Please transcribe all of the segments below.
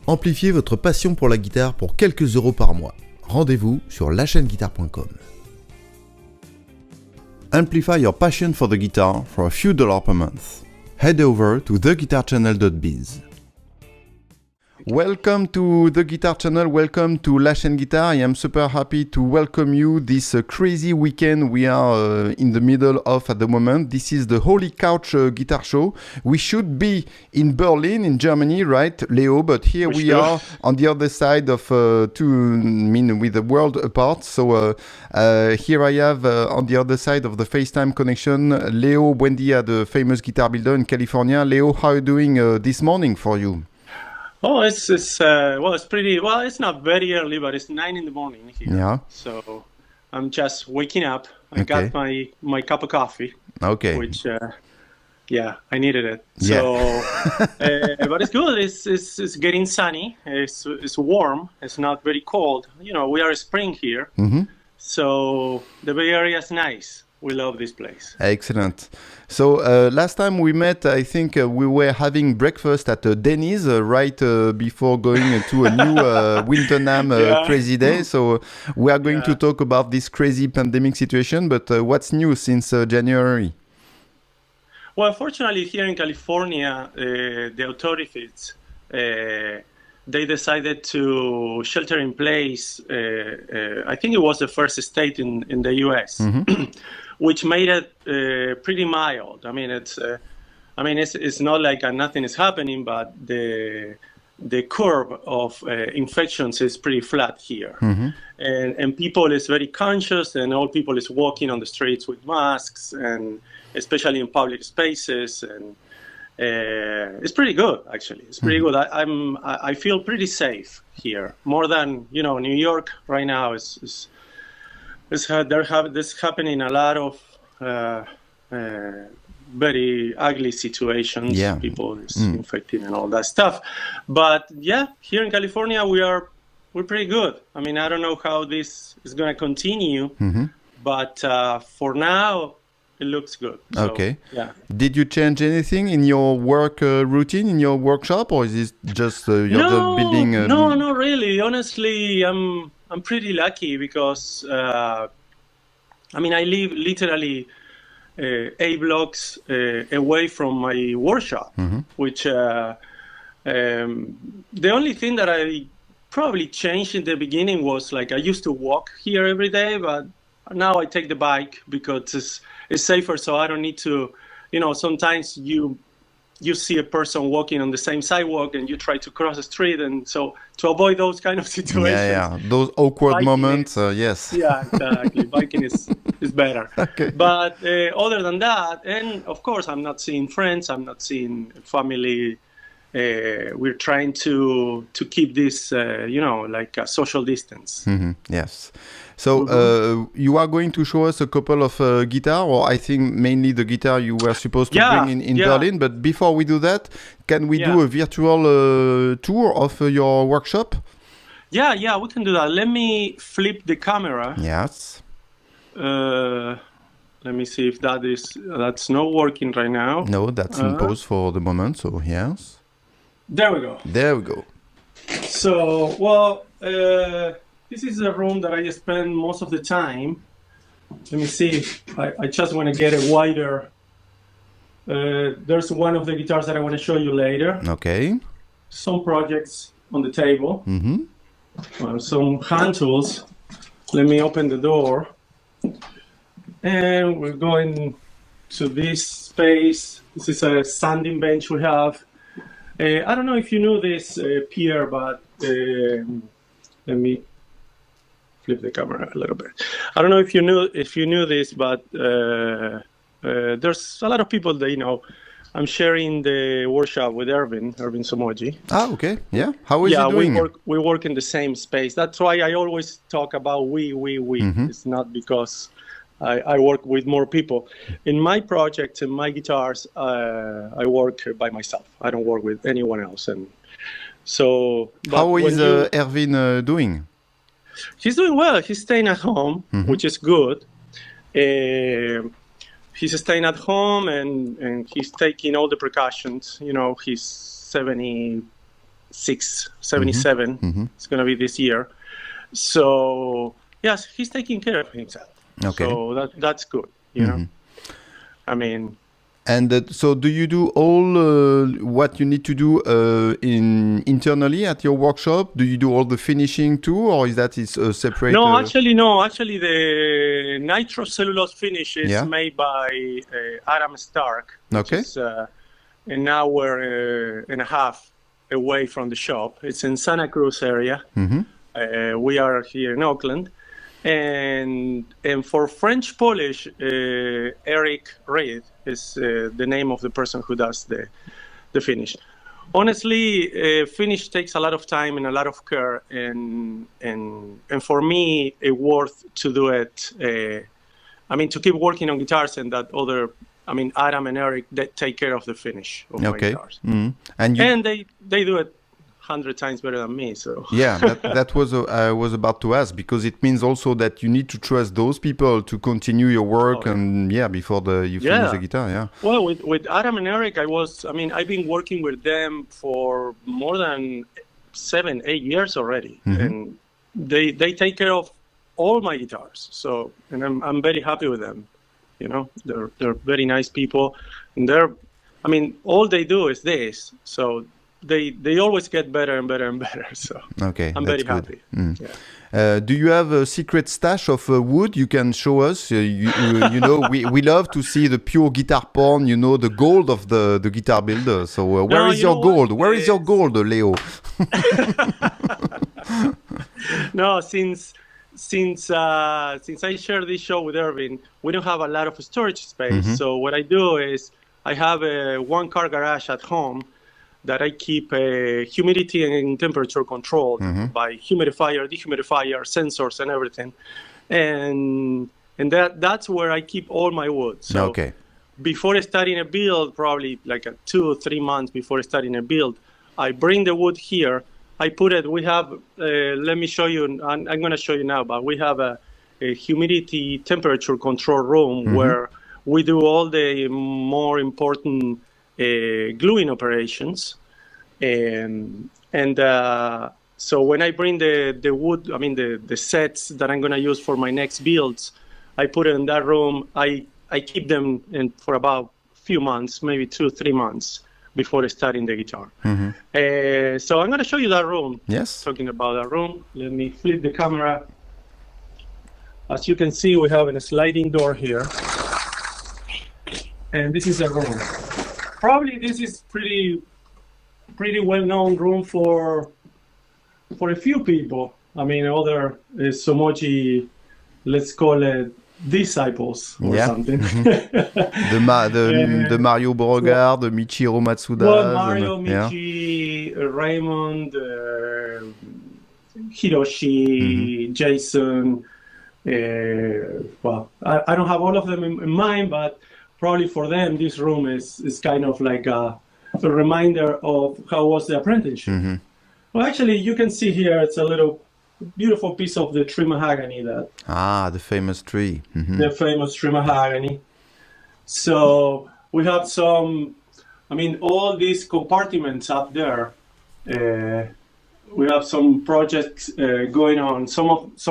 Amplifiez votre passion pour la guitare pour quelques euros par mois. Rendez-vous sur lachaîneguitare.com. Amplify your passion for the guitar for a few dollars per month. Head over to theguitarchannel.biz. Welcome to The Guitar Channel, welcome to La Chaîne Guitare. I am super happy to welcome you this crazy weekend we are in the middle of at the moment. This is the Holy Couch Guitar Show. We should be in Berlin, in Germany, right, Leo? But here we are on the other side of with the world apart. So here I have on the other side of the FaceTime connection, Leo Buendia, the famous guitar builder in California. Leo, how are you doing this morning for you? Oh, it's pretty well. It's not very early, but it's 9 in the morning here. Yeah. So I'm just waking up. I got my cup of coffee. Okay. Which, I needed it. Yeah. So, but it's good. It's getting sunny. It's warm. It's not very cold. You know, we are spring here. Mm-hmm. So the Bay Area is nice. We love this place. Excellent. So last time we met, I think we were having breakfast at Denny's right before going to a new Winter crazy day. So we are going to talk about this crazy pandemic situation. But what's new since January? Well, fortunately, here in California, the authorities they decided to shelter in place. I think it was the first state in the U.S. Mm-hmm. which made it pretty mild. I mean, it's not like nothing is happening, but the curve of infections is pretty flat here, mm-hmm. and people is very conscious, and all people is walking on the streets with masks, and especially in public spaces, and it's pretty good actually. It's pretty good. I feel pretty safe here, more than New York right now is. This happening a lot of very ugly situations. Yeah. People is infected and all that stuff. But yeah, here in California we're pretty good. I mean, I don't know how this is going to continue, but for now it looks good. So, okay. Yeah. Did you change anything in your work routine in your workshop, or is it just you're just building? No, not really. Honestly, I'm pretty lucky because, I live literally 8 blocks away from my workshop, which the only thing that I probably changed in the beginning was like I used to walk here every day, but now I take the bike because it's safer, so I don't need to, sometimes you see a person walking on the same sidewalk and you try to cross the street, and so to avoid those kind of situations, those awkward biking moments, yes. Yeah, exactly. Biking is better. Okay. But other than that, and of course I'm not seeing friends, I'm not seeing family. We're trying to keep this like a social distance. Yes. So you are going to show us a couple of guitar, or I think mainly the guitar you were supposed to bring in Berlin. But before we do that, can we do a virtual tour of your workshop? Yeah, we can do that. Let me flip the camera. Yes. Let me see if that's not working right now. No, that's in pause for the moment. So yes. There we go. There we go. So, this is a room that I spend most of the time. Let me see. I just want to get it wider. There's one of the guitars that I want to show you later. Okay. Some projects on the table. Some hand tools. Let me open the door. And we're going to this space. This is a sanding bench we have. I don't know if you knew this, Pierre, but let me flip the camera a little bit. I don't know if you knew this, but there's a lot of people that I'm sharing the workshop with Erwin Somoji. Ah, okay. Yeah. How is he doing? We work in the same space. That's why I always talk about we. It's not because I work with more people. In my projects, in my guitars, I work by myself. I don't work with anyone else. And so, how is Erwin doing? He's doing well. He's staying at home, which is good. He's staying at home and he's taking all the precautions. He's 70 77. It's going to be this year. So yes, he's taking care of himself. Okay. So that's good, you know. I mean, and so do you do all what you need to do internally at your workshop? Do you do all the finishing too, or is that separate? No, actually, no. Actually, the nitrocellulose finish is made by Adam Stark, which is an hour and a half away from the shop. It's in Santa Cruz area. We are here in Oakland. And for French polish, Eric Reid is the name of the person who does the finish. Honestly, finish takes a lot of time and a lot of care, and for me, it's worth to do it. I mean, to keep working on guitars and that other. I mean, Adam and Eric, they take care of the finish of my guitars, and they do it 100 times better than me. So yeah, that was I was about to ask, because it means also that you need to trust those people to continue your work before you finish the guitar. Well, with Adam and Eric, I've been working with them for more than 7-8 years already, and they take care of all my guitars. So, and I'm very happy with them. You know, they're very nice people, and all they do is this. So they always get better and better and better. So I'm very happy. Do you have a secret stash of wood you can show us? You know, we love to see the pure guitar porn. You know, the gold of the guitar builder. So where is your gold? Where is your gold, Leo? No, since I share this show with Irvin, we don't have a lot of storage space. So what I do is I have a one-car garage at home that I keep humidity and temperature controlled by humidifier, dehumidifier, sensors, and everything. And that's where I keep all my wood. So before starting a build, probably like 2 or 3 months before starting a build, I bring the wood here. I put it, we have, let me show you, I'm going to show you now, but we have a humidity temperature control room where we do all the more important gluing operations. And so when I bring the wood, the sets that I'm going to use for my next builds, I put it in that room. I keep them in for about a few months, maybe 2 or 3 months before starting the guitar. So I'm going to show you that room. Yes. Talking about that room, let me flip the camera. As you can see, we have a sliding door here. And this is a room. Probably this is pretty well-known room for a few people. I mean, other Somochi, let's call it disciples or something. the Mario Beauregard, the Michiru Matsuda. Well, Mario, Michi, Raymond, Hiroshi, Jason. Well, I don't have all of them in mind, but probably for them, this room is kind of like a reminder of how was the apprenticeship. Well, actually, you can see here, it's a little beautiful piece of the tree mahogany that. The famous tree. The famous tree mahogany. So we have some, all these compartments up there. We have some projects going on. Some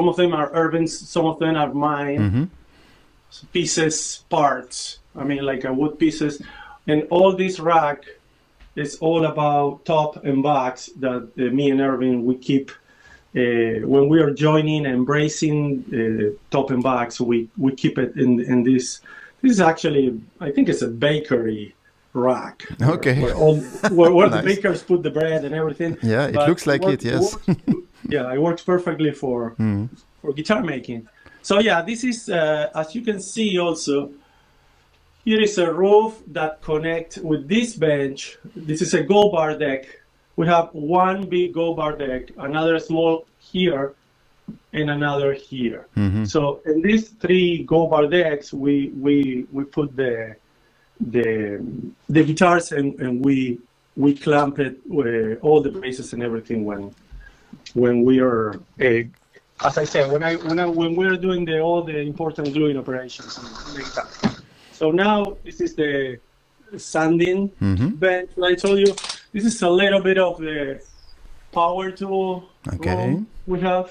of them are Irvin's, some of them are mine. Pieces, parts. Like wood pieces. And all this rack is all about top and backs that me and Irvin, we keep. When we are joining, embracing top and backs, we keep it in this. This is actually, I think it's a bakery rack. Okay. Where the bakers put the bread and everything. Yeah, it looks like it, yes. It works perfectly for guitar making. So yeah, this is, as you can see also, here is a roof that connects with this bench. This is a gold bar deck. We have one big gold bar deck, another small here, and another here. So in these 3 gold bar decks, we put the guitars and we clamp it with all the bases and everything when we are as I said, when we're doing all the important gluing operations on the guitar. So now this is the sanding bench. I told you this is a little bit of the power tool Okay. we have.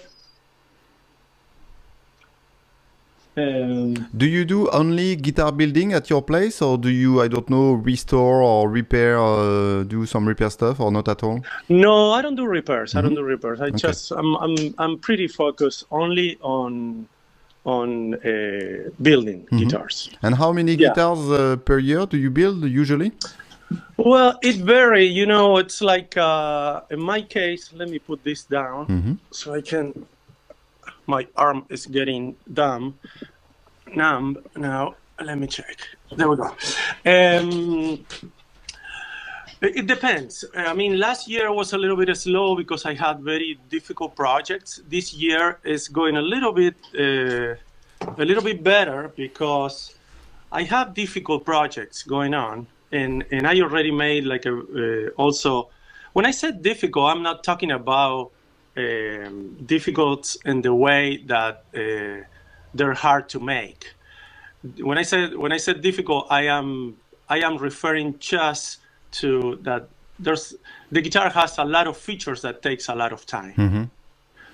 Do you do only guitar building at your place, or do you, I don't know, restore or repair, do some repair stuff, or not at all? No, I don't do repairs. I don't Mhm. do repairs. I Okay. just I'm pretty focused only on building guitars. And how many Yeah. guitars per year do you build usually? Well, it varies. You know, it's like in my case. Let me put this down so I can. My arm is getting numb now. Let me check. There we go. It depends. I mean, last year was a little bit slow because I had very difficult projects. This year is going a little bit better because I have difficult projects going on, and I already made like also. When I said difficult, I'm not talking about difficult in the way that they're hard to make. When I said difficult, I am referring just to that the guitar has a lot of features that takes a lot of time.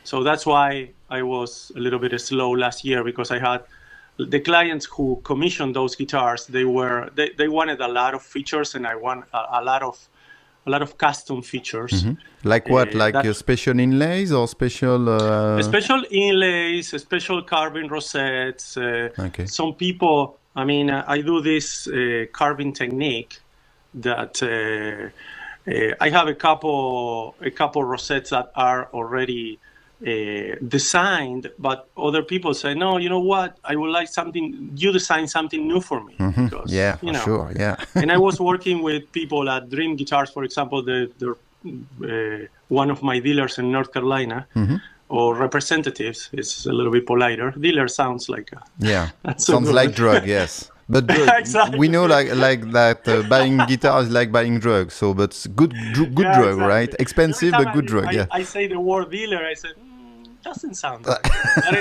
So that's why I was a little bit slow last year, because I had the clients who commissioned those guitars. They wanted a lot of features, and I want a lot of custom features. Like what? Like special inlays or special? Special inlays, special carving rosettes. Okay. Some people, I mean, I do this carving technique that I have a couple rosettes that are already designed, but other people say, no, you know what? I would like you design something new for me. Because, Yeah, for sure. Yeah. And I was working with people at Dream Guitars, for example, they're one of my dealers in North Carolina, or representatives. It's a little bit politer. Dealer sounds like sounds like drug. Yes, but Exactly. we know like that buying guitar is like buying drugs. So, but good drug, exactly. right? Expensive Every but time good drug. Yeah. I say the word dealer, I said, doesn't sound right. But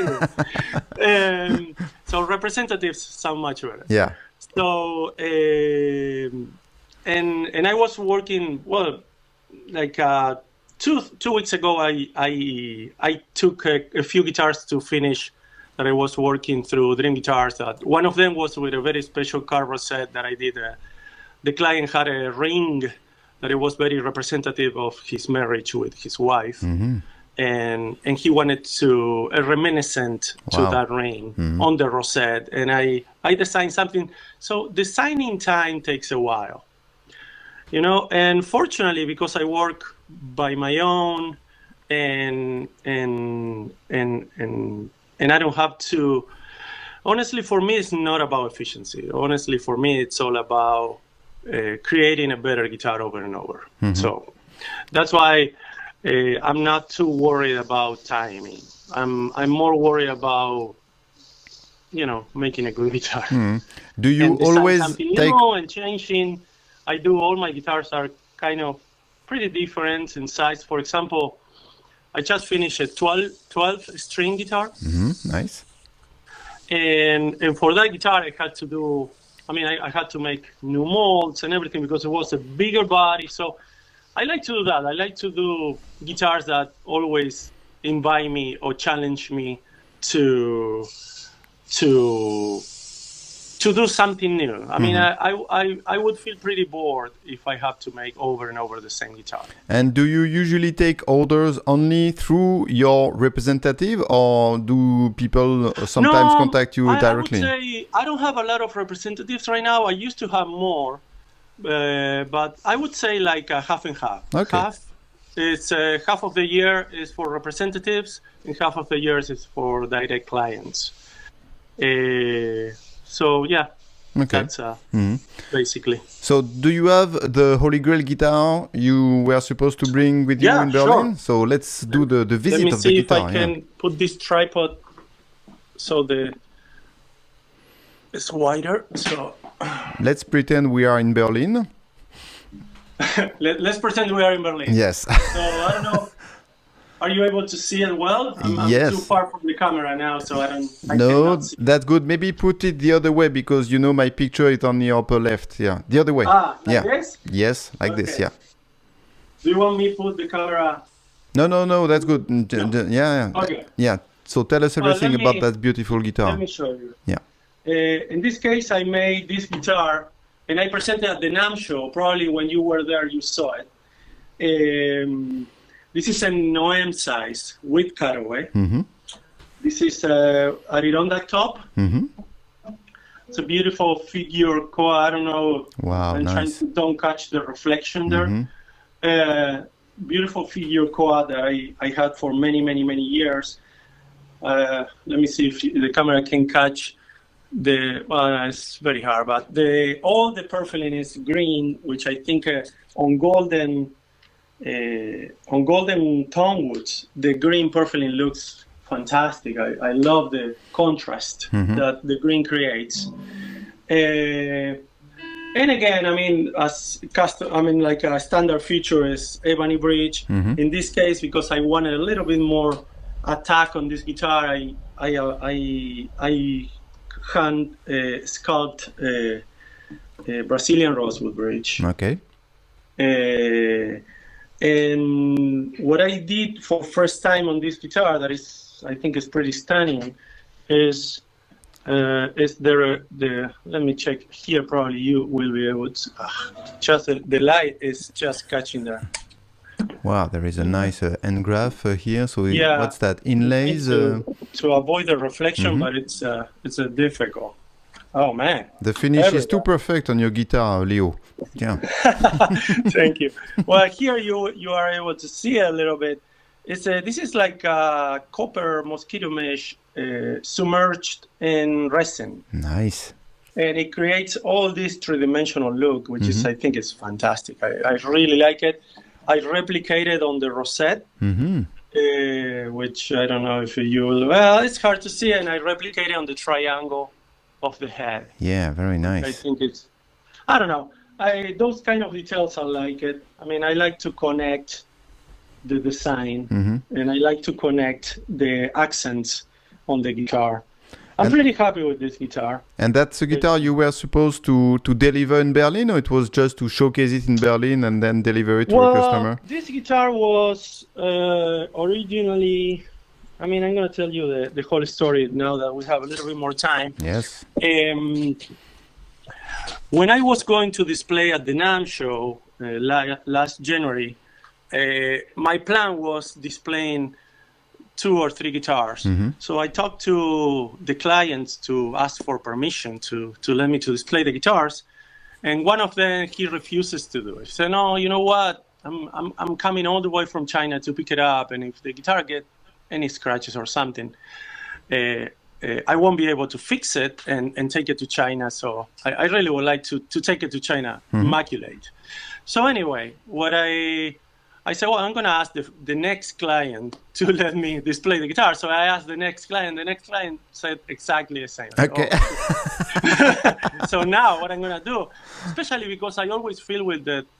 anyway, so representatives sound much better. Yeah. So and I was working like 2 weeks ago. I took a few guitars to finish that I was working through Dream Guitars. That one of them was with a very special carb set that I did. The client had a ring that it was very representative of his marriage with his wife. And he wanted a reminiscent to that ring on the rosette, and I designed something. So designing time takes a while, you know. And fortunately, because I work by my own, and I don't have to. Honestly, for me, it's not about efficiency. Honestly, for me, it's all about creating a better guitar over and over. So that's why. I'm not too worried about timing. I'm more worried about, making a good guitar. Do you always take? And changing? I do. All my guitars are kind of pretty different in size. For example, I just finished a 12 string guitar. Nice. And for that guitar, I had to do. I had to make new molds and everything because it was a bigger body. So. I like to do that. I like to do guitars that always invite me or challenge me to do something new. I mean, I would feel pretty bored if I have to make over and over the same guitar. And do you usually take orders only through your representative, or do people sometimes contact you directly? I would say I don't have a lot of representatives right now. I used to have more. But I would say like half and half. Okay. Half of the year is for representatives, and half of the year is for direct clients. So yeah, that's basically. So do you have the Holy Grail guitar you were supposed to bring with you in Berlin? Sure. So let's do the visit of the guitar. Let me see if I can put this tripod so it's wider. So. Let's pretend we are in Berlin. Let's pretend we are in Berlin. Yes. So I don't know. Are you able to see it well? I'm yes. too far from the camera now, so I No, cannot see. that's good. Maybe put it the other way, because my picture is on the upper left. Yeah, the other way. Like this? Yes, like this. Yeah. Do you want me to put the camera No, that's good. Yeah. Okay. Yeah. So tell us Well, everything about that beautiful let guitar. me show you. Yeah. In this case, I made this guitar, and I presented at the NAMM show. Probably when you were there, you saw it. This is a Noem size with cutaway. Mm-hmm. This is a Adirondack top. Mm-hmm. It's a beautiful figure koa. I don't know. Wow, I'm trying nice. to don't catch the reflection there. Mm-hmm. Beautiful figure koa that I had for many, many, many years. Let me see if the camera can catch well, it's very hard, but all the purfling is green, which I think on golden tone woods, the green purfling looks fantastic. I love the contrast that the green creates. And again, I mean, like a standard feature is ebony bridge. In this case, because I wanted a little bit more attack on this guitar, I hand sculpt Brazilian rosewood bridge. Okay. And what I did for first time on this guitar, that is, I think, is pretty stunning, is there let me check here. Probably you will be able to. Just the light is just catching there. Wow, there is a nice engraph here. So Yeah. what's that? Inlays? To avoid the reflection, but it's a difficult. Oh man! The finish is too Everywhere. perfect on your guitar, Leo. Yeah. Thank you. Well, here you are able to see a little bit. This is like a copper mosquito mesh submerged in resin, Nice. and it creates all this three-dimensional look, which is, I think, is fantastic. I really like it. I replicated on the rosette, which I don't know if you will. Well, it's hard to see, and I replicated on the triangle of the head. Yeah, very I nice. think it's, I don't know. Those kind of details, I like it. I mean, I like to connect the design, and I like to connect the accents on the guitar. I'm pretty happy with this guitar. And that's a guitar you were supposed to deliver in Berlin, or it was just to showcase it in Berlin and then deliver it to a customer? This guitar was originally, I mean, I'm going to tell you the whole story now that we have a little bit more time. Yes. When I was going to display at the NAMM show last January, my plan was displaying 2 or 3 guitars. So I talked to the clients to ask for permission to let me to display the guitars, and one of them, he refuses to do it. He said, "No, you know what? I'm coming all the way from China to pick it up, and if the guitar get any scratches or something, I won't be able to fix it and take it to China. So I really would like to take it to China, immaculate." So anyway, I said, well, I'm going to ask the next client to let me display the guitar. So I asked the next client. The next client said exactly the same. Okay. So now what I'm going to do, especially because I always feel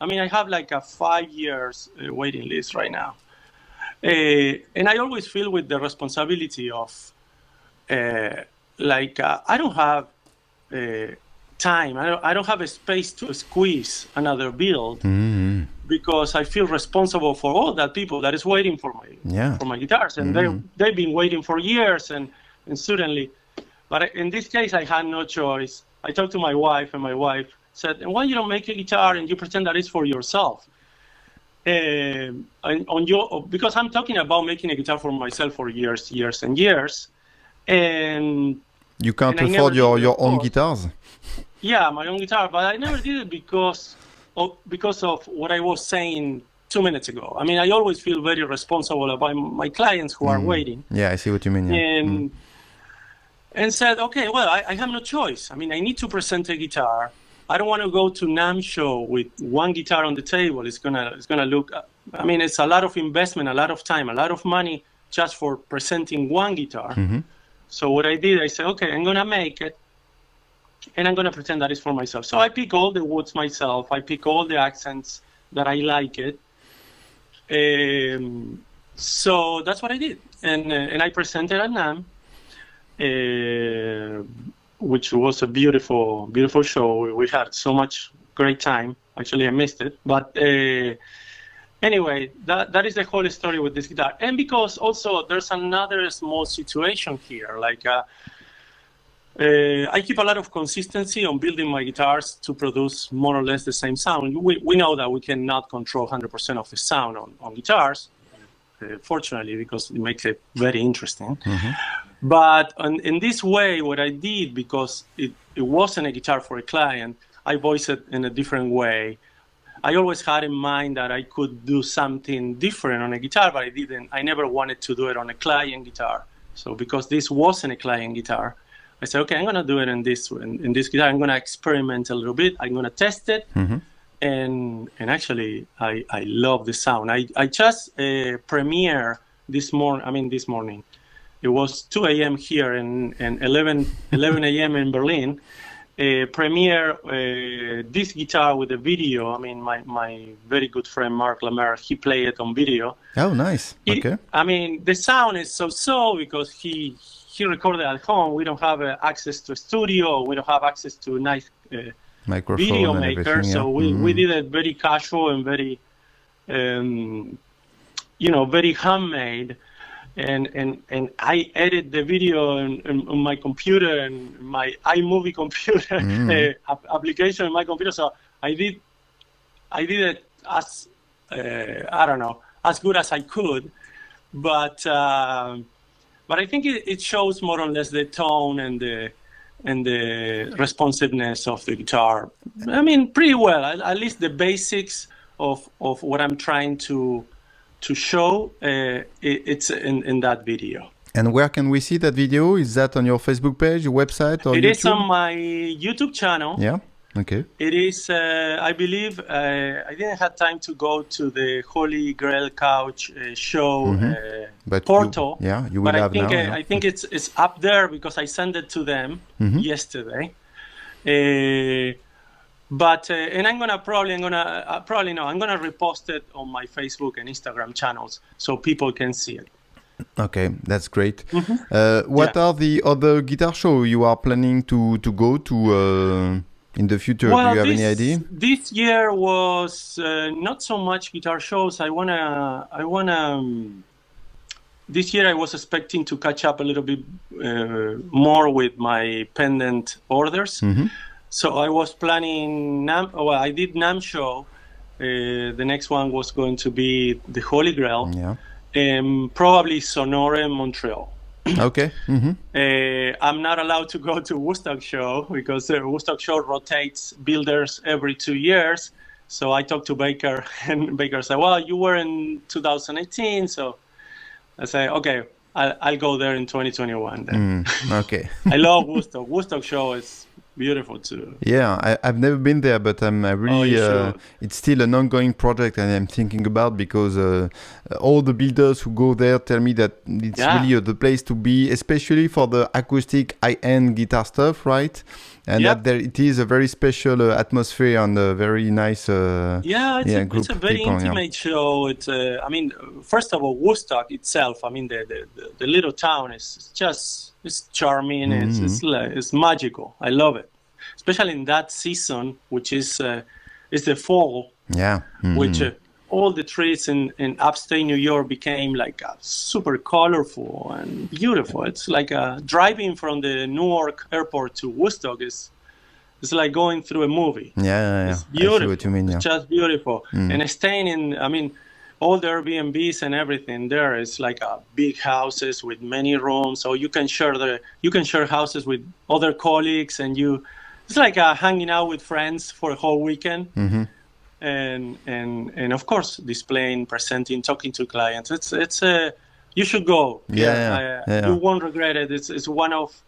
I have like a 5 years waiting list right now. And I always feel with the responsibility of, I don't have time. I don't have a space to squeeze another build. Because I feel responsible for all that people that is waiting for my guitars, and they've been waiting for years, and suddenly, but in this case I had no choice. I talked to my wife, and my wife said, "And why you don't make a guitar and you pretend that it's for yourself?" Because I'm talking about making a guitar for myself for years and years, and you can't afford your own guitars. Yeah, my own guitar, but I never did it because of what I was saying 2 minutes ago. I mean, I always feel very responsible about my clients who are waiting. Yeah, I see what you mean. Yeah. And said, okay, well, I have no choice. I mean, I need to present a guitar. I don't want to go to NAMM show with one guitar on the table. It's gonna look. I mean, it's a lot of investment, a lot of time, a lot of money just for presenting one guitar. So what I did, I said, okay, I'm gonna make it. And I'm going to pretend that it's for myself. So I pick all the woods myself. I pick all the accents that I like it. So that's what I did. And I presented at NAMM, which was a beautiful, beautiful show. We had so much great time. Actually, I missed it. But anyway, that is the whole story with this guitar. And because also there's another small situation here, like I keep a lot of consistency on building my guitars to produce more or less the same sound. We know that we cannot control 100% of the sound on guitars, fortunately, because it makes it very interesting. But in this way, what I did, because it wasn't a guitar for a client, I voiced it in a different way. I always had in mind that I could do something different on a guitar, but I didn't. I never wanted to do it on a client guitar. So because this wasn't a client guitar, I said, okay, I'm going to do it in this guitar. I'm going to experiment a little bit. I'm going to test it. And actually, I love the sound. I just premiere this morning. It was 2 a.m. here and 11 a.m. in Berlin. Premiere this guitar with a video. I mean, my very good friend Mark Lemaire, he played it on video. Oh, nice. Okay. I mean, the sound is so because he recorded at home. We don't have access to a studio. We don't have access to a nice microphone video and maker. So we did it very casual and very, very handmade. And I edit the video on my computer and my iMovie computer application on my computer. So I did it as as good as I could, but I think it shows more or less the tone and the responsiveness of the guitar. I mean, pretty well. At least the basics of what I'm trying to show, it's in that video. And where can we see that video? Is that on your Facebook page, your website, or YouTube? It is on my YouTube channel. Yeah. Okay. It is, I believe, I didn't have time to go to the Holy Grail Couch show portal. You will have now. I think it's up there because I sent it to them yesterday. But and I'm gonna repost it on my Facebook and Instagram channels so people can see it. Okay, that's great. What are the other guitar shows you are planning to go to in the future? Well, do you have any idea? This year was not so much guitar shows. This year I was expecting to catch up a little bit more with my pendant orders. So I was planning I did NAMM show. The next one was going to be the Holy Grail. Yeah. Probably Sonore in Montreal. Okay. I'm not allowed to go to Woodstock show because the Woodstock show rotates builders every 2 years. So I talked to Baker, and Baker said, well, you were in 2018. So I say, okay, I'll go there in 2021 then. Okay. I love Woodstock. Woodstock show is beautiful too. Yeah, I've never been there, but I really it's still an ongoing project, and I'm thinking about because all the builders who go there tell me that it's really the place to be, especially for the acoustic high-end guitar stuff, right? And that it is a very special atmosphere and a very nice group it's a very people, intimate show. It's I mean, first of all, Woodstock itself, I mean, the little town is just, it's charming. It's magical. I love it, especially in that season, which is the fall. Yeah. Which all the trees in upstate New York became like super colorful and beautiful. It's like driving from the Newark airport to Woodstock it's like going through a movie. Yeah. It's beautiful. I see what you mean, It's just beautiful. And staying in, I mean, all the Airbnbs and everything there is like big houses with many rooms. So you can share houses with other colleagues, and it's like hanging out with friends for a whole weekend. And of course displaying, presenting, talking to clients. It's you should go. You won't regret it. It's one of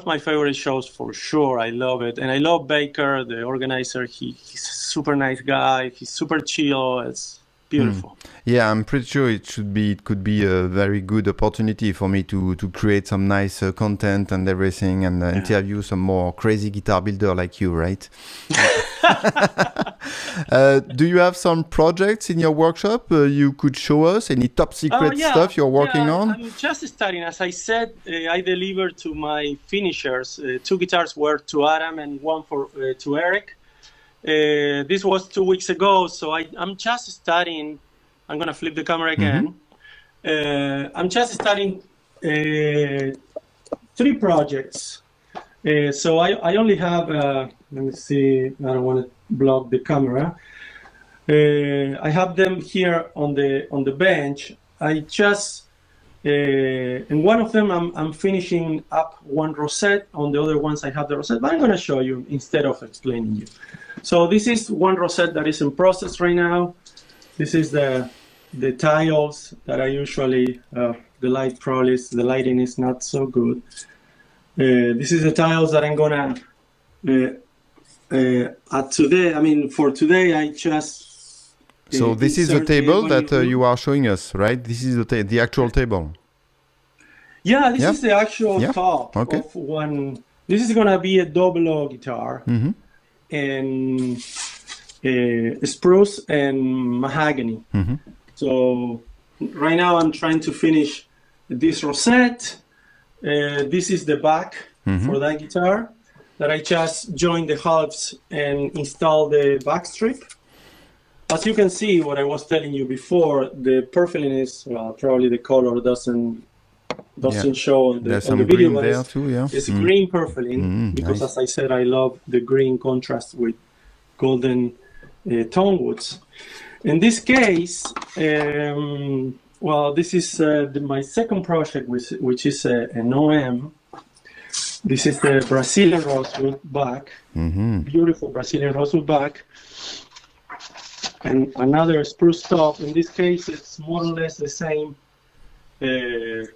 my favorite shows for sure. I love it, and I love Baker, the organizer. He's a super nice guy. He's super chill. It's beautiful. Yeah, I'm pretty sure it could be a very good opportunity for me to create some nice content and everything, and interview some more crazy guitar builder like you, right? Do you have some projects in your workshop you could show us? Any top secret stuff you're working on? I'm just starting. As I said, I delivered to my finishers 2 guitars were to Adam and one to Eric. This was 2 weeks ago, so I'm just starting. I'm gonna flip the camera again. I'm just starting 3 projects. So I only have. Let me see. I don't want to block the camera. I have them here on the bench. I just in one of them I'm finishing up one rosette. On the other ones I have the rosette, but I'm going to show you instead of explaining you. So this is one rosette that is in process right now. This is the tiles that I usually the lighting is not so good. This is the tiles that I'm gonna at today. I mean, for today I just. So this is the table that you are showing us, right? This is the actual table. Yeah, this is the actual top okay. of one. This is gonna be a double guitar, and spruce and mahogany. So right now I'm trying to finish this rosette. This is the back for that guitar that I just joined the halves and installed the back strip. As you can see, what I was telling you before, the purfling is, well, probably the color doesn't show on the video. Green there too, yeah. It's green purfling because, as I said, I love the green contrast with golden tone woods. In this case, well, this is my second project, which is an OM. This is the Brazilian rosewood back, beautiful Brazilian rosewood back. And another spruce top. In this case, it's more or less the same, the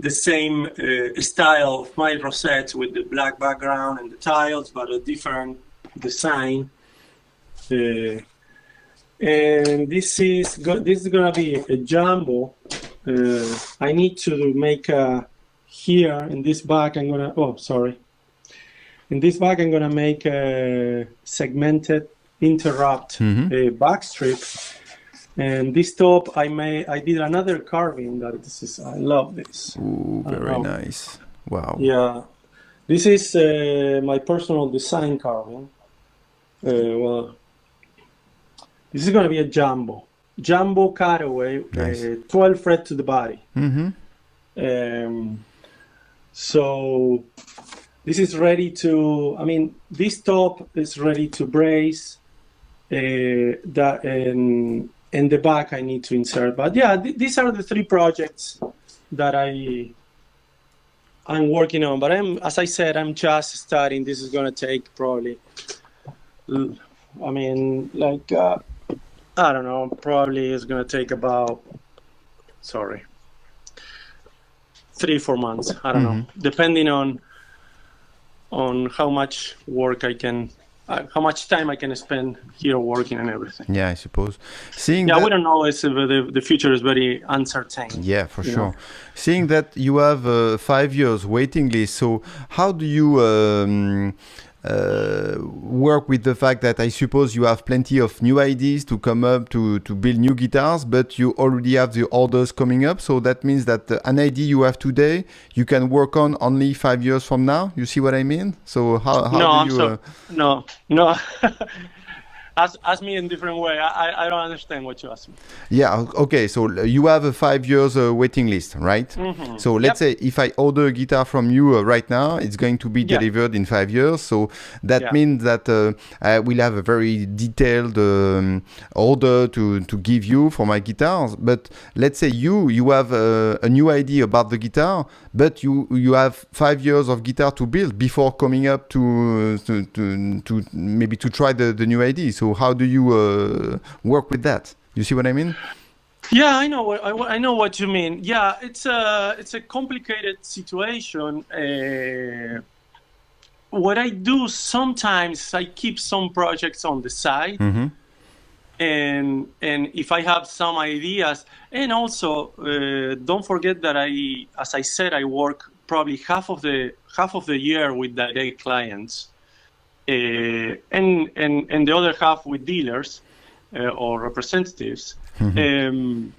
same style of my rosettes with the black background and the tiles, but a different design. And this is gonna be a jumbo. I need to make here in this bag. In this bag, I'm gonna make a segmented interrupt back strip, and this top I did another carving that I love this. Ooh, very nice. Wow. Yeah, this is my personal design carving. Well, this is going to be a jumbo cutaway, nice. 12 fret to the body. So this is ready to, this top is ready to brace. That and the back I need to insert, but yeah, these are the 3 projects that I'm working on. But as I said, I'm just starting. This is gonna take probably, I don't know, probably it's gonna take about 3-4 months. I don't know, depending on how much work I can. How much time I can spend here working and everything. Yeah, I suppose. We don't know. The future is very uncertain. Yeah, for sure. Seeing that you have 5 years waiting list, so how do you work with the fact that I suppose you have plenty of new ideas to come up to build new guitars, but you already have the orders coming up, so that means that an idea you have today you can work on only 5 years from now. You see what I mean? So how do you no ask me in different way. I don't understand what you ask me. Yeah, okay, so you have a 5 years waiting list, right? So let's say if I order a guitar from you right now, it's going to be delivered in 5 years. So that means that I will have a very detailed order to give you for my guitars. But let's say you have a new idea about the guitar, but you have 5 years of guitar to build before coming up to maybe to try the new idea. So how do you work with that? You see what I mean? Yeah, I know what you mean. Yeah, it's a complicated situation. What I do sometimes, I keep some projects on the side, and if I have some ideas, and also don't forget that as I said, I work probably half of the year with direct clients. And the other half with dealers or representatives. And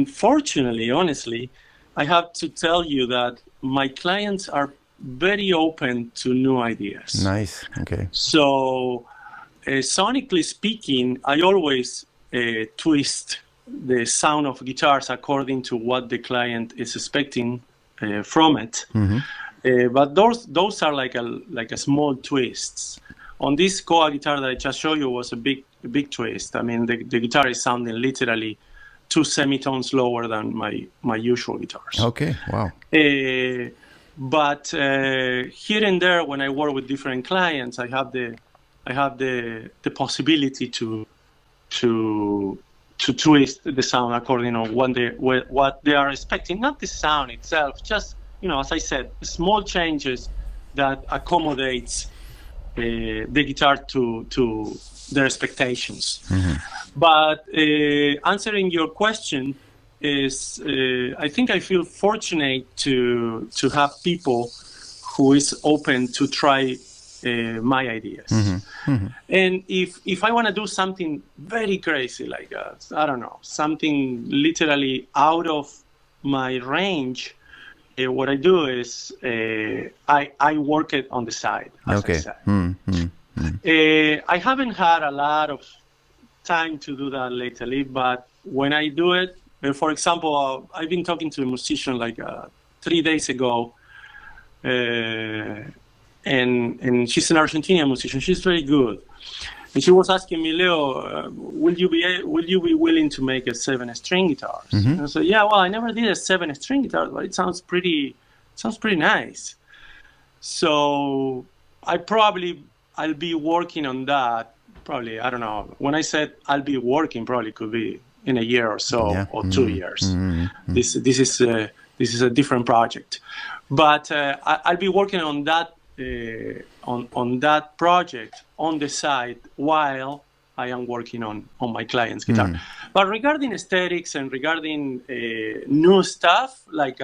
fortunately, honestly, I have to tell you that my clients are very open to new ideas. Nice. Okay. So, sonically speaking, I always twist the sound of guitars according to what the client is expecting from it. But those are like a small twists. On this Koa guitar that I just showed you was a big twist. I mean, the guitar is sounding literally 2 semitones lower than my usual guitars. Okay. Wow. But here and there, when I work with different clients, I have the possibility to twist the sound according to what they are expecting. Not the sound itself, just, as I said, small changes that accommodates the guitar to their expectations. But answering your question is, I think I feel fortunate to have people who is open to try my ideas. And if I want to do something very crazy, like I don't know, something literally out of my range, what I do is I work it on the side. As I said. I haven't had a lot of time to do that lately, but when I do it, for example, I've been talking to a musician like 3 days ago, and she's an Argentinian musician. She's very good, and she was asking me, Leo, will you be willing to make a 7-string guitar? And I said, yeah. Well, I never did a 7-string guitar, but it sounds pretty nice. So I'll be working on that. Probably, I don't know. When I said I'll be working, probably could be in a year or so, or 2 years. This is a different project, but I'll be working on that on that project on the side while I am working on my client's guitar. But regarding aesthetics and regarding new stuff like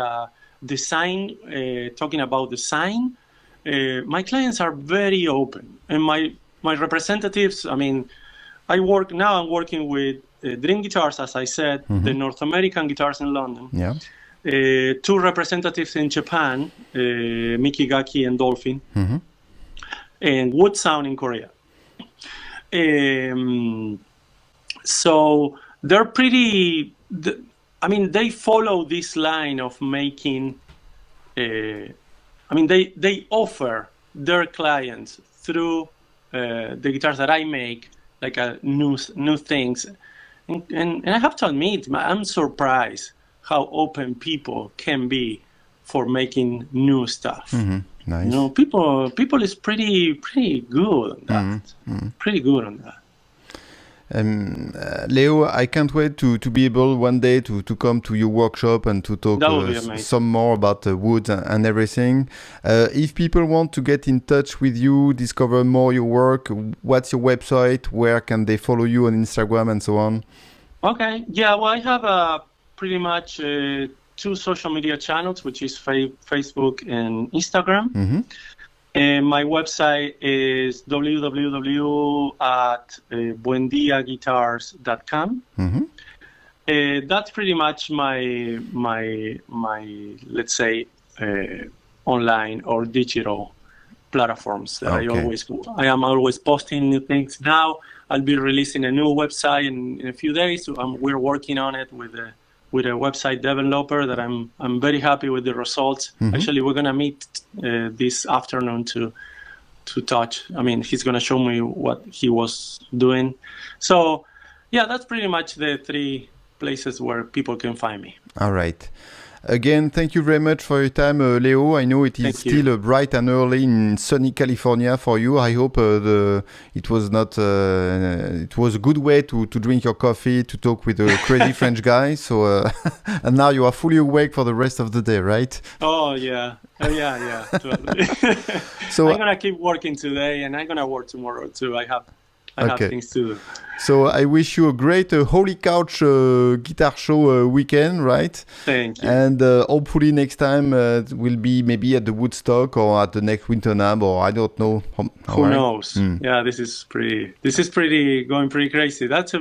design, talking about design, my clients are very open, and my representatives. I mean, I'm working with Dream Guitars, as I said, the North American guitars in London. Yeah. 2 representatives in Japan, Mikigaki and Dolphin, and Wood Sound in Korea. So they're pretty. They follow this line of making. They offer their clients through the guitars that I make, like new things, and I have to admit, I'm surprised how open people can be for making new stuff. Nice. People is pretty good on that. Pretty good on that. Leo, I can't wait to be able one day to come to your workshop and to talk some more about wood and everything. If people want to get in touch with you, discover more your work, what's your website? Where can they follow you on Instagram and so on? Okay. Yeah, well, I have pretty much 2 social media channels, which is Facebook and Instagram. And my website is www.buendiaguitars.com. That's pretty much my let's say online or digital platforms that I am always posting new things. Now I'll be releasing a new website in a few days. We're working on it with a website developer that I'm very happy with the results. Actually, we're gonna meet this afternoon to touch. I mean, he's gonna show me what he was doing. So, yeah, that's pretty much the 3 places where people can find me. All right. Again, thank you very much for your time, Leo. I know it is still bright and early in sunny California for you. I hope it was not. It was a good way to drink your coffee, to talk with a crazy French guy. So, and now you are fully awake for the rest of the day, right? Oh yeah, totally. So I'm gonna keep working today, and I'm gonna work tomorrow too. I have things to do. So I wish you a great Holy Couch guitar show weekend, right? Thank you. And hopefully next time it will be maybe at the Woodstock or at the next Winter NAMM, or I don't know. Who knows? Yeah, this is pretty going pretty crazy. This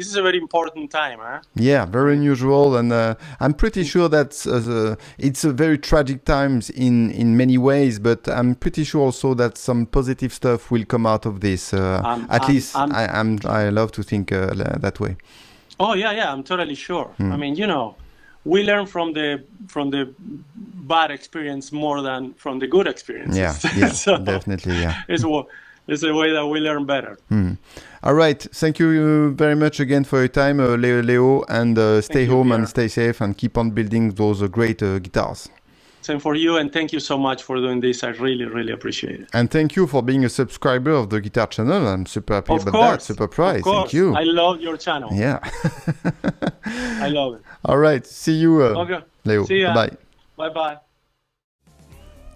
is a very important time, huh? Yeah, very unusual, and I'm pretty sure that it's a very tragic times in many ways, but I'm pretty sure also that some positive stuff will come out of this. At least I love to think that way. Oh yeah, I'm totally sure. I mean, we learn from the bad experience more than from the good experiences. Yeah, so definitely. Yeah, it's a way that we learn better. All right, thank you very much again for your time, Leo, and stay home and stay safe and keep on building those great guitars. Same for you, and thank you so much for doing this. I really, really appreciate it. And thank you for being a subscriber of the Guitar Channel. I'm super happy about that. Super proud. Thank you. I love your channel. Yeah. I love it. All right. See you, okay. Léo. See ya. Bye. Bye.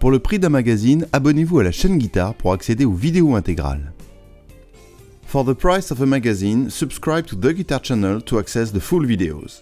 Pour le prix d'un magazine, abonnez-vous à la chaîne Guitare pour accéder aux vidéos intégrales. For the price of a magazine, subscribe to the Guitar Channel to access the full videos.